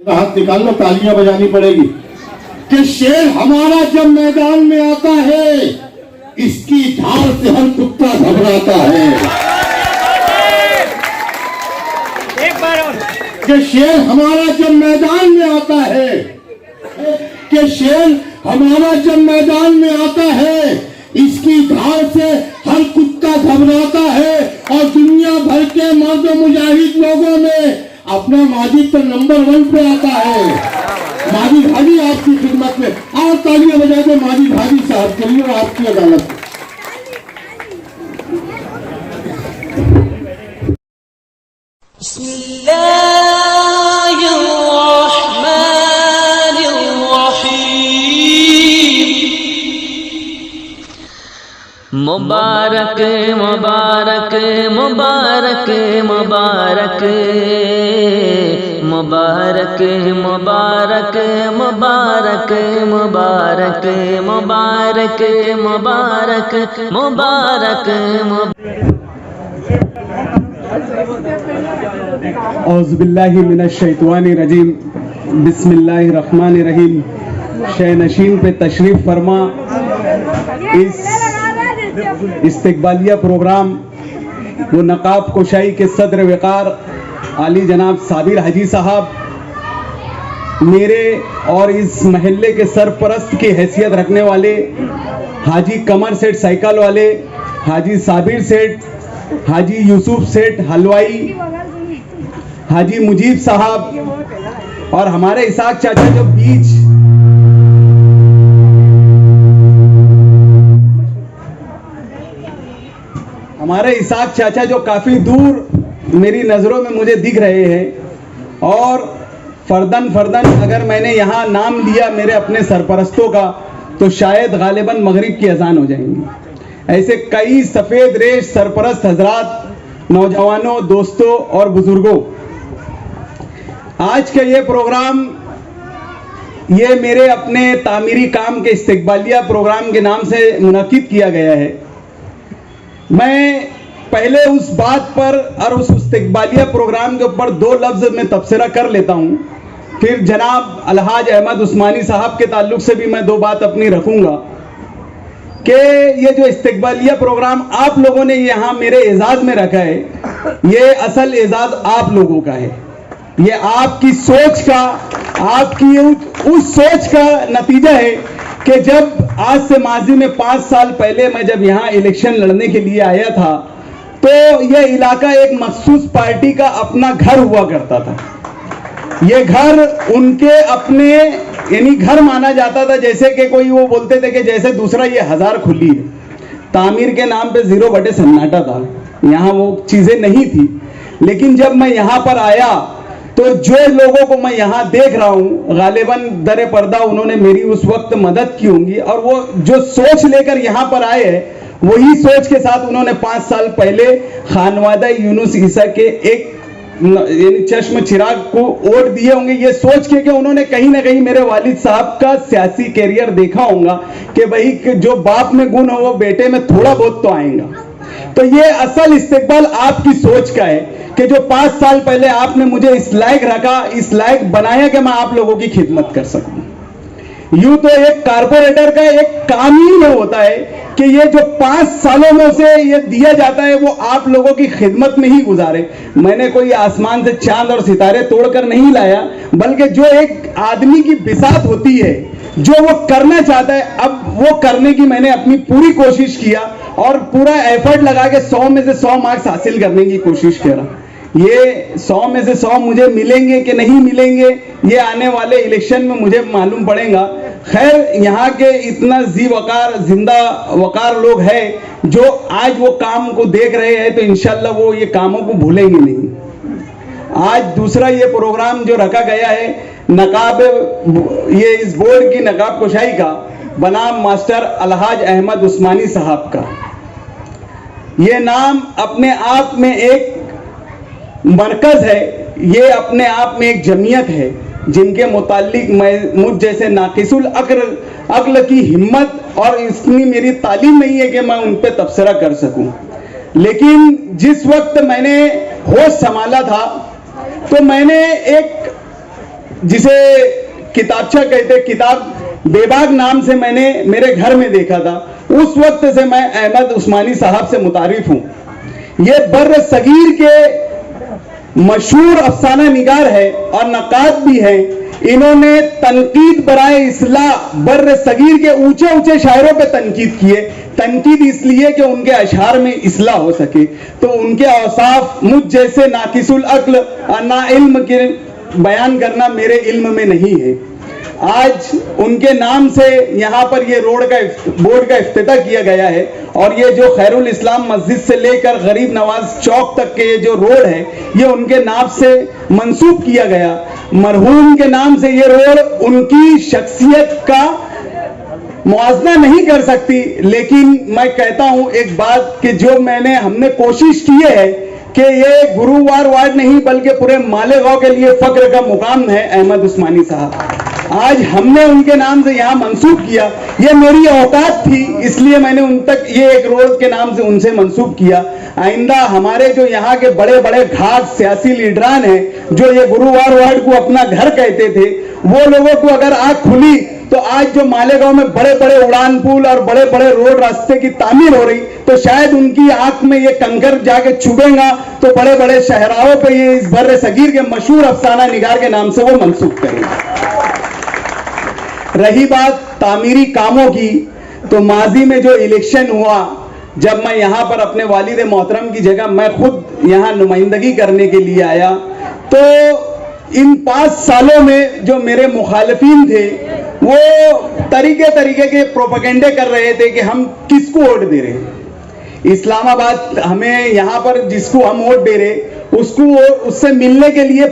हाथ निकाल लो, तालियां बजानी पड़ेगी कि शेर हमारा जब मैदान में आता है इसकी धार से हर कुत्ता घबराता है। एक बार और कि शेर हमारा जब मैदान में आता है, कि शेर हमारा जब मैदान में आता है इसकी धार से हर कुत्ता घबराता है। और दुनिया भर के मर्द मुजाहिद लोगों में अपना माजिद तो नंबर 1 पे आता है। माजिद हाजी आपकी खिदमत में, और तालियां बजा दो माजिद हाजी साहब के लिए, आपकी अदालत। मुबारक मुबारक मुबारक मुबारक मुबारक मुबारक मुबारक मुबारक मुबारक मुबारक मुबारक औज़ु बिल्लाहि मिनश शैतानिर रजीम, बिस्मिल्लाहिर रहमानिर रहीम। शहनशीन पे तशरीफ फरमा इस इस्तिकबालिया प्रोग्राम वो नकाब कुशाई के सदर वकार आली जनाब साबिर हाजी साहब, मेरे और इस महल्ले के सरपरस्त की हैसियत रखने वाले हाजी कमर सेठ साइकिल वाले, हाजी साबिर सेठ, हाजी यूसुफ सेठ हलवाई, हाजी मुजीब साहब और हमारे इसाक चाचा जो बीच हमारे इसाक चाचा जो काफ़ी दूर मेरी नज़रों में मुझे दिख रहे हैं। और फर्दन अगर मैंने यहाँ नाम लिया मेरे अपने सरपरस्तों का तो शायद गालिबन मगरिब की अजान हो जाएंगी। ऐसे कई सफ़ेद रेश सरपरस्त हजरात, नौजवानों, दोस्तों और बुजुर्गों, आज का ये प्रोग्राम ये मेरे अपने तामीरी काम के इस्तिकबालिया प्रोग्राम के नाम से मुनक़िद किया गया है। मैं पहले उस बात पर और उस इस्तिकबालिया प्रोग्राम के ऊपर 2 लफ्ज़ में तबसरा कर लेता हूँ, फिर जनाब अलहाज अहमद उस्मानी साहब के ताल्लुक से भी मैं 2 बात अपनी रखूँगा कि ये जो इस्तिकबालिया प्रोग्राम आप लोगों ने यहाँ मेरे एजाज़ में रखा है, ये असल एजाज़ आप लोगों का है। ये आपकी सोच का, आपकी उस सोच का नतीजा है कि जब आज से माजी में 5 साल पहले मैं जब यहाँ इलेक्शन लड़ने के लिए आया था तो यह इलाका एक मखसूस पार्टी का अपना घर हुआ करता था। ये घर उनके अपने यानी घर माना जाता था, जैसे कि कोई वो बोलते थे कि जैसे दूसरा ये 1000 खुली है। तामीर के नाम पे 0 बटे सन्नाटा था, यहाँ वो चीज़ें नहीं थी। लेकिन जब मैं यहाँ पर आया तो जो लोगों को मैं यहाँ देख रहा हूँ गालिबन दरे पर्दा उन्होंने मेरी उस वक्त मदद की होंगी, और वो जो सोच लेकर यहाँ पर आए हैं वही सोच के साथ उन्होंने 5 साल पहले खानवादा यूनुस ईसा के एक यानी चश्म चिराग को वोट दिए होंगे, ये सोच के कि उन्होंने कहीं ना कहीं मेरे वालिद साहब का सियासी कैरियर देखा होगा कि भाई जो बाप में गुण हो वो बेटे में थोड़ा बहुत तो आएगा। तो ये असल इस्तिकबाल आपकी सोच का है कि जो 5 साल पहले आपने मुझे इस लायक रखा, इस लायक बनाया कि मैं आप लोगों की खिदमत कर सकूं। यूं तो एक कारपोरेटर का एक काम ही होता है कि ये जो 5 सालों में से ये दिया जाता है वो आप लोगों की खिदमत में ही गुजारे। मैंने कोई आसमान से चांद और सितारे तोड़कर नहीं लाया, बल्कि जो एक आदमी की बिसात होती है, जो वो करना चाहता है, अब वो करने की मैंने अपनी पूरी कोशिश किया और पूरा एफर्ट लगा के 100 में से 100 मार्क्स हासिल करने की कोशिश करा। ये 100 में से 100 मुझे मिलेंगे कि नहीं मिलेंगे ये आने वाले इलेक्शन में मुझे मालूम पड़ेगा। खैर, यहाँ के इतना जिंदा वकार लोग हैं जो आज वो काम को देख रहे हैं, तो इंशाल्लाह वो ये कामों को भूलेंगे नहीं। आज दूसरा ये प्रोग्राम जो रखा गया है नकाब, ये इस बोर्ड की नकाब कुशाई का बनाम मास्टर अलहाज अहमद उस्मानी साहब का, ये नाम अपने आप में एक मरकज है, ये अपने आप में एक जमीयत है जिनके मुतालिक मैं मुझ जैसे नाकिसुल अक्ल की हिम्मत और इतनी मेरी तालीम नहीं है कि मैं उन पे तबसरा कर सकूं। लेकिन जिस वक्त मैंने होश संभाला था तो मैंने एक जिसे किताबचा कहते, किताब बेबाक नाम से मैंने मेरे घर में देखा था। उस वक्त से मैं अहमद उस्मानी साहब से मुतारिफ हूं। ये बर्र सगीर के मशहूर अफसाना निगार है और नकाद भी है। इन्होंने तनकीद बराए इस्लाह बर्र सगीर के ऊंचे ऊंचे शायरों पे तनकीद किए। तनकीद इसलिए कि उनके अशआर में इस्लाह हो सके। तो उनके औसाफ मुझ जैसे नाकिसुल अक्ल और ना इल्म के बयान करना मेरे इल्म में नहीं है। आज उनके नाम से यहाँ पर ये बोर्ड का इफ्तिताह किया गया है और ये जो खैरुल इस्लाम मस्जिद से लेकर गरीब नवाज चौक तक के ये जो रोड है ये उनके नाम से मंसूब किया गया। मरहूम के नाम से ये रोड उनकी शख्सियत का मुआवजा नहीं कर सकती, लेकिन मैं कहता हूं एक बात कि जो हमने कोशिश की है कि ये गुरुवार वार्ड नहीं बल्कि पूरे मालेगांव के लिए फख्र का मुकाम है अहमद उस्मानी साहब। आज हमने उनके नाम से यहाँ मंसूब किया। ये मेरी औकात थी इसलिए मैंने उन तक ये एक रोड के नाम से उनसे मंसूब किया। आइंदा हमारे जो यहाँ के बड़े बड़े घाट सियासी लीडरान हैं जो ये गुरुवार वार्ड को अपना घर कहते थे, वो लोगों को अगर आंख खुली तो आज जो मालेगांव में बड़े बड़े उड़ान पुल और बड़े बड़े रोड रास्ते की तामीर हो रही, तो शायद उनकी आंख में ये कंकर जाके चुभेगा तो बड़े बड़े शहराओं पे ये इस बर्रे सगीर के मशहूर अफसाना निगार के नाम से वो मंसूब करेंगे। रही बात तामीरी कामों की, तो माजी में जो इलेक्शन हुआ, जब मैं यहाँ पर अपने वालिद मोहतरम की जगह मैं खुद यहाँ नुमाइंदगी करने के लिए आया, तो इन 5 सालों में जो मेरे मुखालिफिन थे वो तरीके के प्रोपेगेंडे कर रहे थे कि हम किसको वोट दे रहे। इस्लामाबाद हमें यहाँ पर जिसको हम वोट दे रहे उससे मिलने के लिए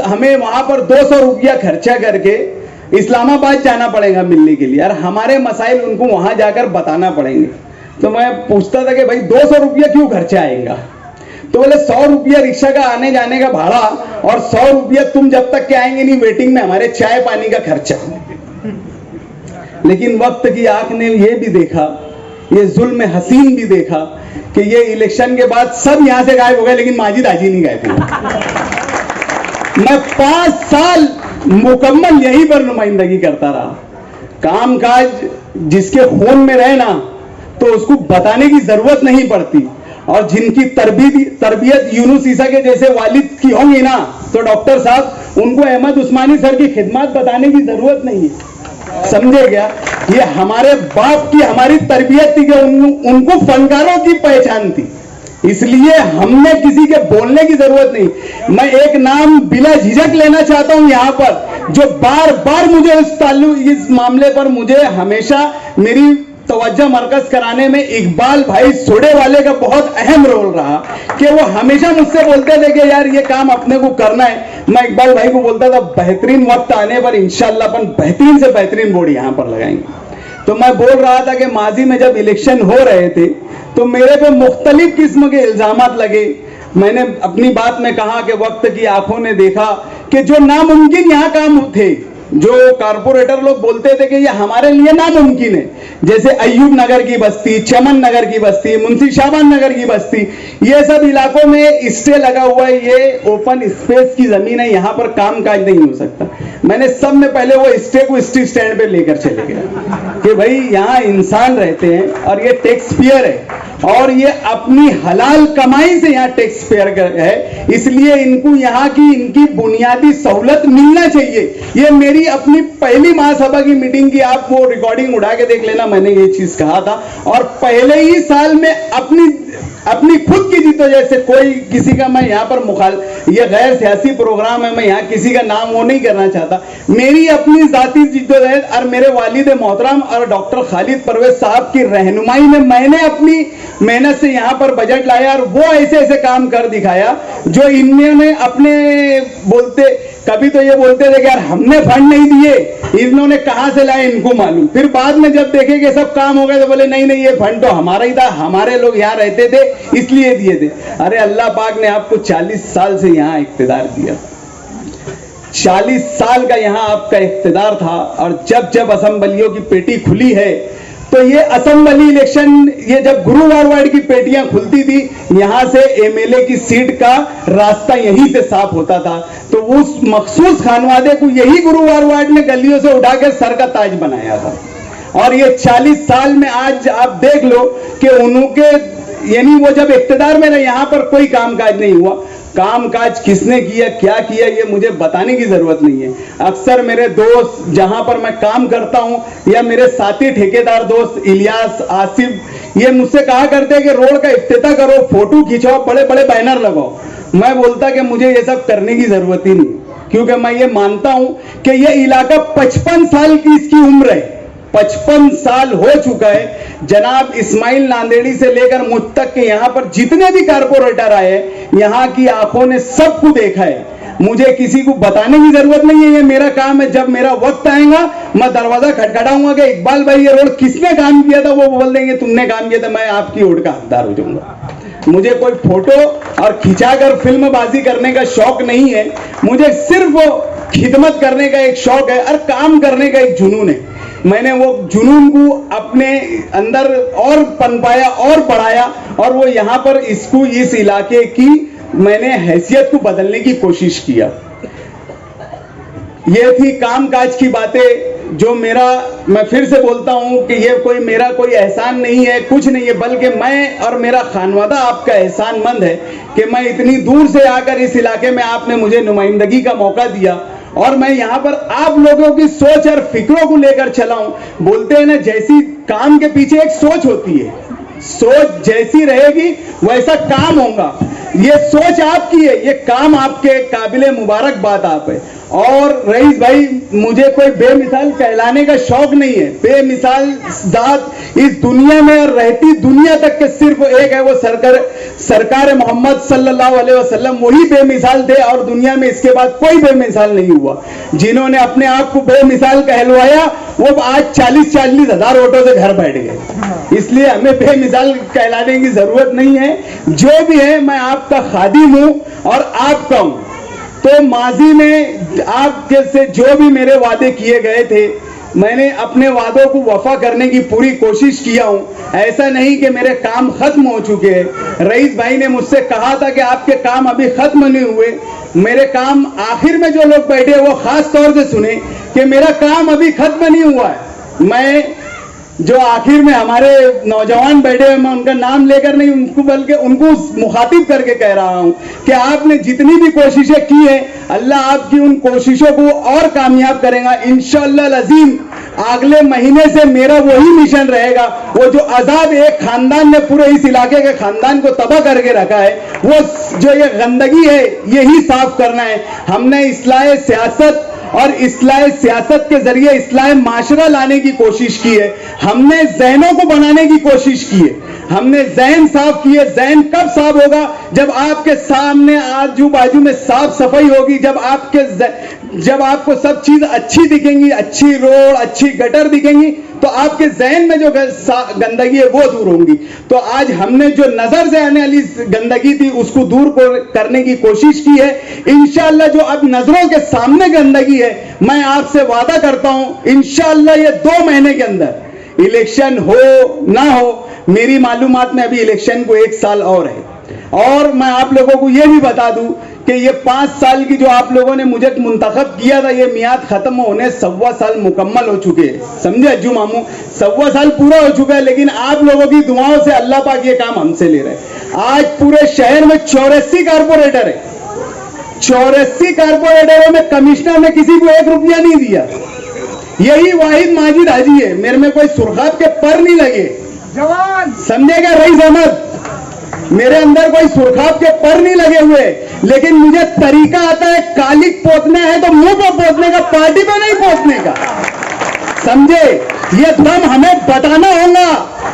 हमें वहाँ पर 200 रुपया खर्चा करके इस्लामाबाद जाना पड़ेगा मिलने के लिए, और हमारे मसाइल उनको वहां जाकर बताना पड़ेंगे। तो मैं पूछता था कि भाई 200 रुपया क्यों खर्चा आएगा? तो बोले 100 रुपया रिक्शा का आने जाने का भाड़ा और 100 रुपया तुम जब तक के आएंगे नहीं वेटिंग में हमारे चाय पानी का खर्चा। लेकिन वक्त की आंख ने ये भी देखा, ये जुल्म हसीन भी देखा कि ये इलेक्शन के बाद सब यहां से गायब हो गए लेकिन माजिद हाजी नहीं गायब हुए। मैं 5 साल मुकम्मल यहीं पर नुमाइंदगी करता रहा। काम काज जिसके खून में रहे ना तो उसको बताने की जरूरत नहीं पड़ती, और जिनकी तरबियत यूनुस ईसा के जैसे वालिद की होंगी ना तो डॉक्टर साहब उनको अहमद उस्मानी सर की खिदमत बताने की जरूरत नहीं है। समझे क्या? ये हमारे बाप की हमारी तरबियत थी कि उनको फनकारों की पहचान थी, इसलिए हमने किसी के बोलने की जरूरत नहीं। मैं एक नाम बिला झिझक लेना चाहता हूं यहां पर, जो बार बार मुझे इस मामले पर मुझे हमेशा मेरी तवज्जो मरकज कराने में इकबाल भाई सोडे वाले का बहुत अहम रोल रहा कि वो हमेशा मुझसे बोलते थे कि यार ये काम अपने को करना है। मैं इकबाल भाई को बोलता था बेहतरीन वक्त आने पर इंशाअल्लाह अपन बेहतरीन से बेहतरीन बोर्ड यहां पर लगाएंगे। तो मैं बोल रहा था कि माजी में जब इलेक्शन हो रहे थे तो मेरे पे मुख्तलिफ किस्म के इल्जामात लगे। मैंने अपनी बात में कहा कि वक्त की आंखों ने देखा कि जो नामुमकिन यहाँ काम थे, जो कारपोरेटर लोग बोलते थे कि ये हमारे लिए नामुमकिन है, जैसे अय्यूब नगर की बस्ती, चमन नगर की बस्ती, मुंशी शाबान नगर की बस्ती, ये सब इलाकों में स्टे लगा हुआ है, ये ओपन स्पेस की जमीन है, यहाँ पर काम काज नहीं हो सकता। मैंने सब में पहले वो स्टे को स्ट्रीट स्टैंड पे लेकर चले गए कि भाई यहाँ इंसान रहते हैं और ये टैक्स पेयर है और ये अपनी हलाल कमाई से यहाँ टैक्स पेयर है, इसलिए इनको यहाँ की इनकी बुनियादी सहूलत मिलना चाहिए। ये मेरी अपनी पहली महासभा की मीटिंग की आप वो रिकॉर्डिंग उठा के देख लेना, मैंने ये चीज कहा था। और पहले ही साल में अपनी खुद की जीतोजहद से, कोई किसी का मैं यहाँ पर ये गैर सियासी प्रोग्राम है, मैं यहाँ किसी का नाम वो नहीं करना चाहता, मेरी अपनी जाती जीतोजहद और मेरे वालिद मोहतरम और डॉक्टर खालिद परवेज साहब की रहनुमाई में मैंने अपनी मेहनत से यहाँ पर बजट लाया और वो ऐसे ऐसे काम कर दिखाया जो इन्होंने अपने बोलते, कभी तो ये बोलते थे कि यार हमने फंड नहीं दिए, इन्होंने कहां से लाए इनको मालूम। फिर बाद में जब देखे कि सब काम हो गए तो बोले नहीं नहीं ये फंड तो हमारा ही था, हमारे लोग यहाँ रहते थे इसलिए दिए थे। अरे अल्लाह पाक ने आपको 40 साल से यहाँ इख्तिदार दिया, 40 साल का यहाँ आपका इख्तिदार था, और जब जब असेंबलियों की पेटी खुली है तो ये असेंबली इलेक्शन, ये जब गुरुवार वार्ड की पेटियां खुलती थी, यहां से एमएलए की सीट का रास्ता यहीं से साफ होता था। तो उस मखसूस खानवादे को यही गुरुवार वार्ड ने गलियों से उठाकर सर का ताज बनाया था। और ये 40 साल में आज आप देख लो कि उनके, यानी वो जब इख्तिदार में रहे, यहां पर कोई कामकाज नहीं हुआ। कामकाज किसने किया, क्या किया, ये मुझे बताने की जरूरत नहीं है। अक्सर मेरे दोस्त, जहां पर मैं काम करता हूं, या मेरे साथी ठेकेदार दोस्त इलियास, आसिफ, ये मुझसे कहा करते हैं कि रोड का इफ्तिताह करो, फोटो खिंचाओ, बड़े बड़े बैनर लगाओ। मैं बोलता कि मुझे ये सब करने की जरूरत ही नहीं, क्योंकि मैं ये मानता हूं कि ये इलाका 55 साल की इसकी उम्र है, 55 साल हो चुका है। जनाब इस्माइल नांदेड़ी से लेकर मुझ तक के यहाँ पर जितने भी कारपोरेटर आए, यहाँ की आंखों ने सबको देखा है। मुझे किसी को बताने की जरूरत नहीं है, ये मेरा काम है। जब मेरा वक्त आएगा, मैं दरवाजा खटखटाऊंगा कि इकबाल भाई ये रोड किसने काम किया था, वो बोल देंगे तुमने काम किया था, मैं आपकी ओट का हकदार हो जाऊंगा। मुझे कोई फोटो और खिंचाकर फिल्मबाजी करने का शौक नहीं है, मुझे सिर्फ खिदमत करने का एक शौक है और काम करने का एक जुनून है। मैंने वो जुनून को अपने अंदर और पनपाया और बढ़ाया, और वो यहाँ पर इसको, इस इलाके की मैंने हैसियत को बदलने की कोशिश किया। ये थी कामकाज की बातें, जो मेरा, मैं फिर से बोलता हूं कि ये कोई मेरा कोई एहसान नहीं है, कुछ नहीं है, बल्कि मैं और मेरा खानवादा आपका एहसानमंद है कि मैं इतनी दूर से आकर इस इलाके में आपने मुझे नुमाइंदगी का मौका दिया, और मैं यहाँ पर आप लोगों की सोच और फिक्रों को लेकर चला हूं। बोलते हैं ना, जैसी काम के पीछे एक सोच होती है, सोच जैसी रहेगी वैसा काम होगा। ये सोच आपकी है, ये काम आपके काबिले मुबारक बात आप है। और रईस भाई, मुझे कोई बेमिसाल कहलाने का शौक नहीं है। बेमिसाल जात इस दुनिया में और रहती दुनिया तक के सिर्फ एक है, वो सरकार मोहम्मद सल्लल्लाहु अलैहि वसल्लम, वही बेमिसाल थे, और दुनिया में इसके बाद कोई बेमिसाल नहीं हुआ। जिन्होंने अपने आप को बेमिसाल कहलवाया, वो आज 40-40 हजार वोटों से घर बैठ गए। इसलिए हमें बेमिसाल कहलाने की जरूरत नहीं है। जो भी है, मैं आपका खादिम हूं और आपका हूं। तो माजी में आपके से जो भी मेरे वादे किए गए थे, मैंने अपने वादों को वफा करने की पूरी कोशिश किया हूं। ऐसा नहीं कि मेरे काम खत्म हो चुके हैं। रईस भाई ने मुझसे कहा था कि आपके काम अभी खत्म नहीं हुए। मेरे काम, आखिर में जो लोग बैठे वो खास तौर से सुने कि मेरा काम अभी खत्म नहीं हुआ है। मैं जो आखिर में हमारे नौजवान बैठे हैं, मैं उनका नाम लेकर नहीं, उनको बल्कि उनको मुखातिब करके कह रहा हूं कि आपने जितनी भी कोशिशें की है, अल्लाह आपकी उन कोशिशों को और कामयाब करेगा इंशाअल्लाह अज़ीम। अगले महीने से मेरा वही मिशन रहेगा, वो जो अजाब एक खानदान ने पूरे इस इलाके के खानदान को तबाह करके रखा है, वो जो ये गंदगी है, यही साफ करना है। हमने इस्लाह सियासत और इस्लाह सियासत के जरिए इस्लाह माशरा लाने की कोशिश की है। हमने जहनों को बनाने की कोशिश की है। हमने जहन साफ किए। जहन कब साफ होगा? जब आपके सामने आजू बाजू में साफ सफाई होगी, जब आपको सब चीज अच्छी दिखेंगी, अच्छी रोड, अच्छी गटर दिखेंगी, तो आपके जहन में जो गंदगी है वो दूर होंगी। तो आज हमने जो नजर से आने वाली गंदगी थी उसको दूर करने की कोशिश की है। इंशाअल्लाह जो अब नजरों के सामने गंदगी है, मैं आपसे वादा करता हूं इंशाअल्लाह ये 2 महीने के अंदर, इलेक्शन हो ना हो, मेरी मालूमात में अभी इलेक्शन को 1 साल और है। और मैं आप लोगों को यह भी बता दूं कि ये 5 साल की जो आप लोगों ने मुझे मुंतखब किया था, ये मियाद खत्म होने 1.25 साल मुकम्मल हो चुके हैं। समझे अज्जू मामू, 1.25 साल पूरा हो चुका है, लेकिन आप लोगों की दुआओं से अल्लाह पाक ये काम हमसे ले रहे हैं। आज पूरे शहर में 84 कारपोरेटर है। 84 कारपोरेटरों में कमिश्नर ने किसी को 1 रुपया नहीं दिया। यही वाहिद माजिद हाजी है। मेरे में कोई सुर्खाब के पर नहीं लगे, समझेगा रईस अहमद, मेरे अंदर कोई सुर्खाब के पर नहीं लगे हुए, लेकिन मुझे तरीका आता है। कालिक पोतना है तो मुंह पे पोतने का, पार्टी पे नहीं पोतने का। समझे? ये दम हमें बताना होगा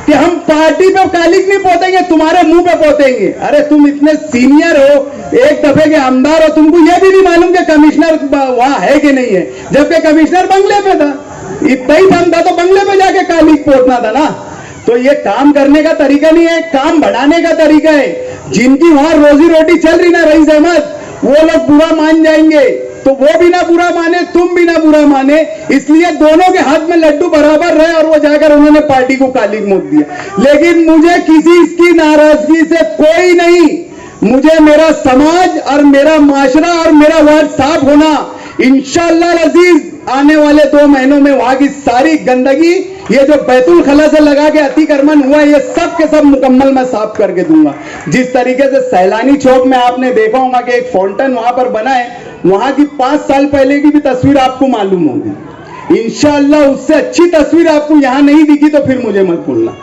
कि हम पार्टी पे कालिक नहीं पोतेंगे, तुम्हारे मुंह पे पोतेंगे। अरे तुम इतने सीनियर हो, एक दफे के आमदार हो, तुमको यह भी नहीं मालूम कि कमिश्नर वहां है कि नहीं है, जबकि कमिश्नर बंगले पे था। इतना ही दम था तो बंगले पे जाके कालिक पोतना था ना। तो ये काम करने का तरीका नहीं है, काम बढ़ाने का तरीका है। जिनकी वहां रोजी रोटी चल रही ना रईस अहमद, वो लोग बुरा मान जाएंगे तो वो भी ना बुरा माने, तुम भी ना बुरा माने, इसलिए दोनों के हाथ में लड्डू बराबर रहे और वो जाकर उन्होंने पार्टी को काली मोड़ दिया। लेकिन मुझे किसी की नाराजगी से कोई नहीं, मुझे मेरा समाज और मेरा माशरा और मेरा वार्ड साफ होना, इंशाअल्लाह अजीज आने वाले 2 महीनों में वहां की सारी गंदगी, ये जो बैतुल खला से लगा के अतिक्रमण हुआ, ये सब के सब मुकम्मल मैं साफ करके दूंगा। जिस तरीके से सैलानी चौक में आपने देखा होगा कि एक फाउंटेन वहां पर बना है, वहां की 5 साल पहले की भी तस्वीर आपको मालूम होगी। इंशाअल्लाह उससे अच्छी तस्वीर आपको यहां नहीं दिखी तो फिर मुझे मत बोलना,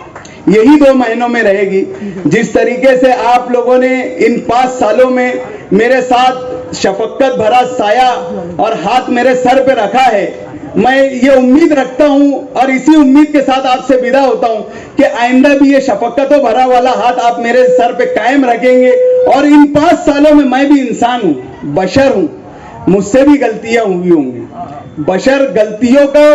यही 2 महीनों में रहेगी। जिस तरीके से आप लोगों ने इन 5 सालों में मेरे साथ शफकत भरा साया और हाथ मेरे सर पे रखा है, मैं ये उम्मीद रखता हूं और इसी उम्मीद के साथ आपसे विदा होता हूं कि आइंदा भी ये शफकतों भरा वाला हाथ आप मेरे सर पे कायम रखेंगे। और इन 5 सालों में मैं भी इंसान हूं, बशर हूं, मुझसे भी गलतियां हुई होंगी। बशर गलतियों का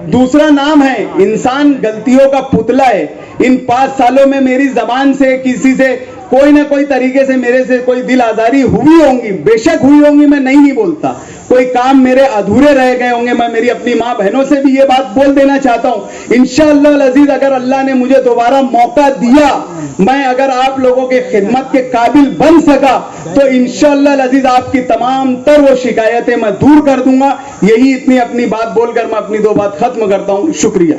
दूसरा नाम है, इंसान गलतियों का पुतला है। इन 5 सालों में मेरी जबान से किसी से कोई ना कोई तरीके से मेरे से कोई दिल आजारी हुई होंगी, बेशक हुई होंगी, मैं नहीं बोलता। कोई काम मेरे अधूरे रह गए होंगे, मैं मेरी अपनी माँ बहनों से भी ये बात बोल देना चाहता हूं। इंशाअल्लाह अजीज अगर अल्लाह ने मुझे दोबारा मौका दिया, मैं अगर आप लोगों के खिदमत के काबिल बन सका तो इंशाअल्लाह अजीज आपकी तमाम तर वो शिकायतें मैं दूर कर दूंगा। यही इतनी अपनी बात बोलकर मैं अपनी 2 बात खत्म करता हूं। शुक्रिया।